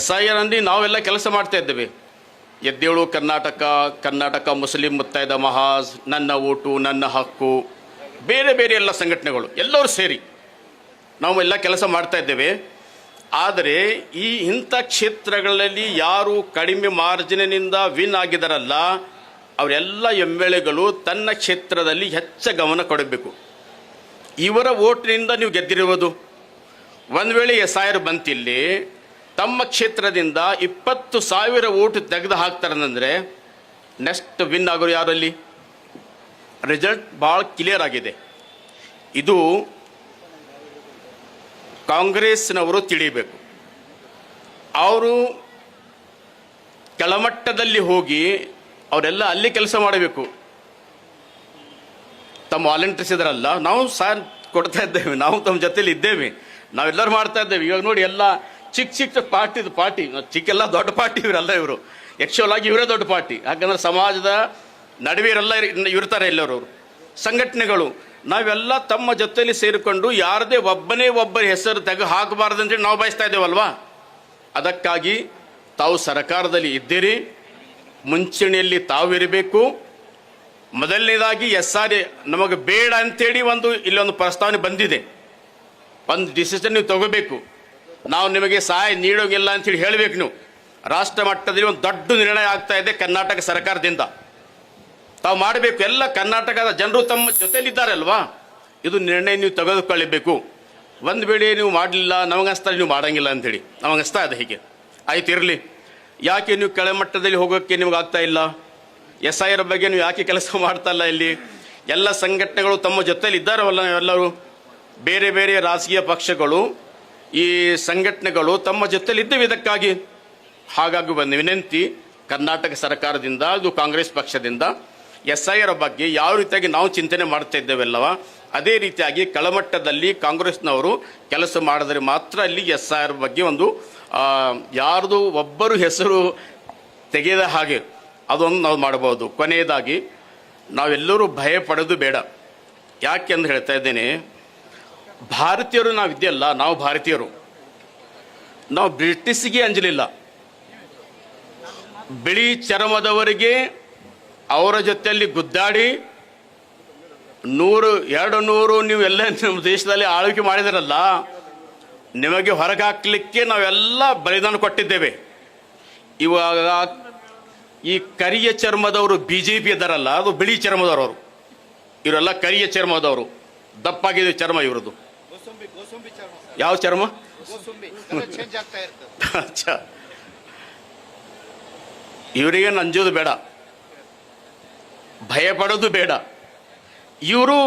SIR ಅಂದು ನಾವೆಲ್ಲ ಕೆಲಸ ಮಾಡ್ತಾ ಇದ್ದೇವೆ. ಎದ್ದೇಳು ಕರ್ನಾಟಕ, ಕರ್ನಾಟಕ ಮುಸ್ಲಿಂ ಮುತ್ತೈದ ಮಹಾಜ್, ನನ್ನ ಓಟು ನನ್ನ ಹಕ್ಕು, ಬೇರೆ ಬೇರೆ ಎಲ್ಲ ಸಂಘಟನೆಗಳು ಎಲ್ಲರೂ ಸೇರಿ ನಾವು ಎಲ್ಲ ಕೆಲಸ ಮಾಡ್ತಾ ಇದ್ದೇವೆ. ಆದರೆ ಇಂಥ ಕ್ಷೇತ್ರಗಳಲ್ಲಿ ಯಾರು ಕಡಿಮೆ ಮಾರ್ಜಿನಿಂದ ವಿನ್ ಆಗಿದಾರಲ್ಲ ಅವರೆಲ್ಲ MLAಗಳು ತನ್ನ ಕ್ಷೇತ್ರದಲ್ಲಿ ಹೆಚ್ಚು ಗಮನ ಕೊಡಬೇಕು. ಇವರ ಓಟ್ನಿಂದ ನೀವು ಗೆದ್ದಿರುವುದು. ಒಂದು ವೇಳೆ SIR ಬಂತಿಲ್ಲಿ ತಮ್ಮ ಕ್ಷೇತ್ರದಿಂದ 20,000 ಓಟ್ ತೆಗೆದು ಹಾಕ್ತಾರಂದ್ರೆ ನೆಕ್ಸ್ಟ್ ವಿನ್ ಆಗೋರು ಯಾರಲ್ಲಿ? ರಿಸಲ್ಟ್ ಭಾಳ ಕ್ಲಿಯರ್ ಆಗಿದೆ. ಇದು ಕಾಂಗ್ರೆಸ್ನವರು ತಿಳಿಯಬೇಕು. ಅವರು ಕೆಳಮಟ್ಟದಲ್ಲಿ ಹೋಗಿ ಅವರೆಲ್ಲ ಅಲ್ಲಿ ಕೆಲಸ ಮಾಡಬೇಕು. ತಮ್ಮ ವಾಲಂಟಿಯರ್ಸ್ ಇದ್ರಲ್ಲ, ನಾವು ಸಹ ಕೊಡ್ತಾ ಇದ್ದೇವೆ, ನಾವು ತಮ್ಮ ಜೊತೆಲಿ ಇದ್ದೇವೆ, ನಾವೆಲ್ಲರೂ ಮಾಡ್ತಾ ಇದ್ದೇವೆ. ಇವಾಗ ನೋಡಿ ಎಲ್ಲ ಚಿಕ್ಕ ಚಿಕ್ಕ ಪಾರ್ಟಿ ಚಿಕ್ಕೆಲ್ಲ ದೊಡ್ಡ ಪಾರ್ಟಿ ಇವರೆಲ್ಲ. ಇವರು ಆ್ಯಕ್ಚುಲ್ ಆಗಿ ಇವರೇ ದೊಡ್ಡ ಪಾರ್ಟಿ. ಯಾಕಂದ್ರೆ ಸಮಾಜದ ನಡುವೆ ಇವರೆಲ್ಲ ಇರ್ತಾರೆ ಎಲ್ಲರೂ ಸಂಘಟನೆಗಳು. ನಾವೆಲ್ಲ ತಮ್ಮ ಜೊತೆಯಲ್ಲಿ ಸೇರಿಕೊಂಡು ಯಾರದೇ ಒಬ್ಬರ ಹೆಸರು ತೆಗೆದು ಹಾಕಬಾರ್ದು ಅಂತೇಳಿ ನಾವು ಬಯಸ್ತಾ ಇದ್ದೇವಲ್ವಾ. ಅದಕ್ಕಾಗಿ ತಾವು ಸರ್ಕಾರದಲ್ಲಿ ಇದ್ದೀರಿ, ಮುಂಚೂಣಿಯಲ್ಲಿ ತಾವಿರಬೇಕು. ಮೊದಲನೇದಾಗಿ SR ನಮಗೆ ಬೇಡ ಅಂತೇಳಿ ಇಲ್ಲೊಂದು ಪ್ರಸ್ತಾವನೆ ಬಂದಿದೆ. ಒಂದು ಡಿಸಿಷನ್ ನೀವು ತಗೋಬೇಕು. ನಾವು ನಿಮಗೆ ಸಹಾಯ ನೀಡೋಂಗಿಲ್ಲ ಅಂತೇಳಿ ಹೇಳಬೇಕು. ನೀವು ರಾಷ್ಟ್ರ ಮಟ್ಟದಲ್ಲಿ ಒಂದು ದೊಡ್ಡ ನಿರ್ಣಯ ಆಗ್ತಾ ಇದೆ ಕರ್ನಾಟಕ ಸರ್ಕಾರದಿಂದ. ತಾವು ಮಾಡಬೇಕು. ಎಲ್ಲ ಕರ್ನಾಟಕದ ಜನರು ತಮ್ಮ ಜೊತೆಲಿದ್ದಾರೆ ಅಲ್ವಾ, ಇದು ನಿರ್ಣಯ ನೀವು ತೆಗೆದುಕೊಳ್ಳಬೇಕು. ಒಂದು ವೇಳೆ ನೀವು ಮಾಡಲಿಲ್ಲ, ನಮಗನ್ಸ್ತಾರೆ ನೀವು ಮಾಡೋಂಗಿಲ್ಲ ಅಂಥೇಳಿ, ನಮಗನ್ಸ್ತಾ ಇದೆ. ಹೀಗೆ ಆಯ್ತು, ಇರಲಿ. ಯಾಕೆ ನೀವು ಕೆಳಮಟ್ಟದಲ್ಲಿ ಹೋಗೋಕ್ಕೆ ನಿಮ್ಗೆ ಆಗ್ತಾ ಇಲ್ಲ? SIR ಬಗ್ಗೆ ನೀವು ಯಾಕೆ ಕೆಲಸ ಮಾಡ್ತಾ ಇಲ್ಲ? ಇಲ್ಲಿ ಎಲ್ಲ ಸಂಘಟನೆಗಳು ತಮ್ಮ ಜೊತೆಲಿ ಇದ್ದಾರವಲ್ಲ, ಎಲ್ಲರೂ ಬೇರೆ ಬೇರೆ ರಾಜಕೀಯ ಪಕ್ಷಗಳು ಈ ಸಂಘಟನೆಗಳು ತಮ್ಮ ಜೊತೆಲಿ ಇದ್ದೇವೆ ಇದಕ್ಕಾಗಿ. ಹಾಗಾಗಿ ಒಂದು ವಿನಂತಿ ಕರ್ನಾಟಕ ಸರ್ಕಾರದಿಂದ, ಇದು ಕಾಂಗ್ರೆಸ್ ಪಕ್ಷದಿಂದ SIR ಬಗ್ಗೆ ಯಾವ ರೀತಿಯಾಗಿ ನಾವು ಚಿಂತನೆ ಮಾಡ್ತಾ ಇದ್ದೇವೆಲ್ಲವ ಅದೇ ರೀತಿಯಾಗಿ ಕೆಳಮಟ್ಟದಲ್ಲಿ ಕಾಂಗ್ರೆಸ್ನವರು ಕೆಲಸ ಮಾಡಿದರೆ ಮಾತ್ರ ಅಲ್ಲಿ SIR ಬಗ್ಗೆ ಒಂದು ಯಾರ್ದು ಒಬ್ಬರು ಹೆಸರು ತೆಗೆದ ಹಾಗೆ ಅದೊಂದು ನಾವು ಮಾಡಬಹುದು. ಕೊನೆಯದಾಗಿ ನಾವೆಲ್ಲರೂ ಭಯ ಪಡೋದು ಬೇಡ. ಯಾಕೆ ಅಂತ ಹೇಳ್ತಾ ಇದ್ದೇನೆ, ಭಾರತೀಯರು ನಾವಿದೆಯಲ್ಲ, ನಾವು ಭಾರತೀಯರು, ನಾವು ಬ್ರಿಟಿಷ್ಗೆ ಅಂಜಲಿಲ್ಲ. ಬಿಳಿ ಚರ್ಮದವರಿಗೆ ಅವರ ಜೊತೆಯಲ್ಲಿ ಗುದ್ದಾಡಿ 100-200 ನೀವು ಎಲ್ಲ ನಮ್ಮ ದೇಶದಲ್ಲಿ ಆಳ್ವಿಕೆ ಮಾಡಿದಿರಲ್ಲ, ನಿಮಗೆ ಹೊರಗೆ ಹಾಕಲಿಕ್ಕೆ ನಾವೆಲ್ಲ ಬಲಿದಾನ ಕೊಟ್ಟಿದ್ದೇವೆ. ಇವಾಗ ಈ ಕರಿಯ ಚರ್ಮದವರು BJP ಇದ್ದಾರಲ್ಲ, ಅದು ಬಿಳಿ ಚರ್ಮದವರು. ಇವರೆಲ್ಲ ಕರಿಯ ಚರ್ಮದವರು, ದಪ್ಪಾಗಿದೆ ಚರ್ಮ ಇವ್ರದ್ದು. ಯಾವ ಚರ್ಮ? ಅಚ್ಚಾ, ಇವರಿಗೆ ನಂಜೋದು ಬೇಡ, ಭಯ ಪಡೋದು ಬೇಡ. ಇವರು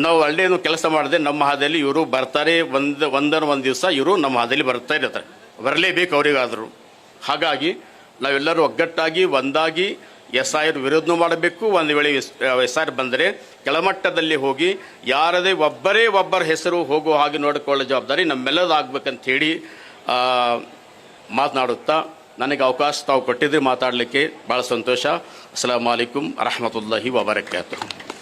ನಾವು ಒಳ್ಳೆಯದು ಕೆಲಸ ಮಾಡಿದೆ ನಮ್ಮ ಹಾದಿಯಲ್ಲಿ ಇವರು ಬರ್ತಾರೆ. ಒಂದು ದಿವಸ ಇವರು ನಮ್ಮ ಹಾದಿಯಲ್ಲಿ ಬರ್ತಾ ಇರ್ತಾರೆ, ಬರಲೇಬೇಕು ಅವರಿಗಾದರೂ. ಹಾಗಾಗಿ ನಾವೆಲ್ಲರೂ ಒಗ್ಗಟ್ಟಾಗಿ ಒಂದಾಗಿ SIR ವಿರೋಧ ಮಾಡಬೇಕು. ಒಂದು ವೇಳೆ SIR ಬಂದರೆ ಕೆಳಮಟ್ಟದಲ್ಲಿ ಹೋಗಿ ಯಾರದೇ ಒಬ್ಬರ ಹೆಸರು ಹೋಗುವ ಹಾಗೆ ನೋಡಿಕೊಳ್ಳೋ ಜವಾಬ್ದಾರಿ ನಮ್ಮೆಲ್ಲದಾಗಬೇಕಂತ ಹೇಳಿ ಮಾತನಾಡುತ್ತಾ ನನಗೆ ಅವಕಾಶ ತಾವು ಕೊಟ್ಟಿದ್ದು ಮಾತಾಡಲಿಕ್ಕೆ ಭಾಳ ಸಂತೋಷ. ಅಸ್ಸಲಾಮು ಅಲೈಕುಂ ವರಹಮತುಲ್ಲಾಹಿ ವಬರಕಾತುಹು.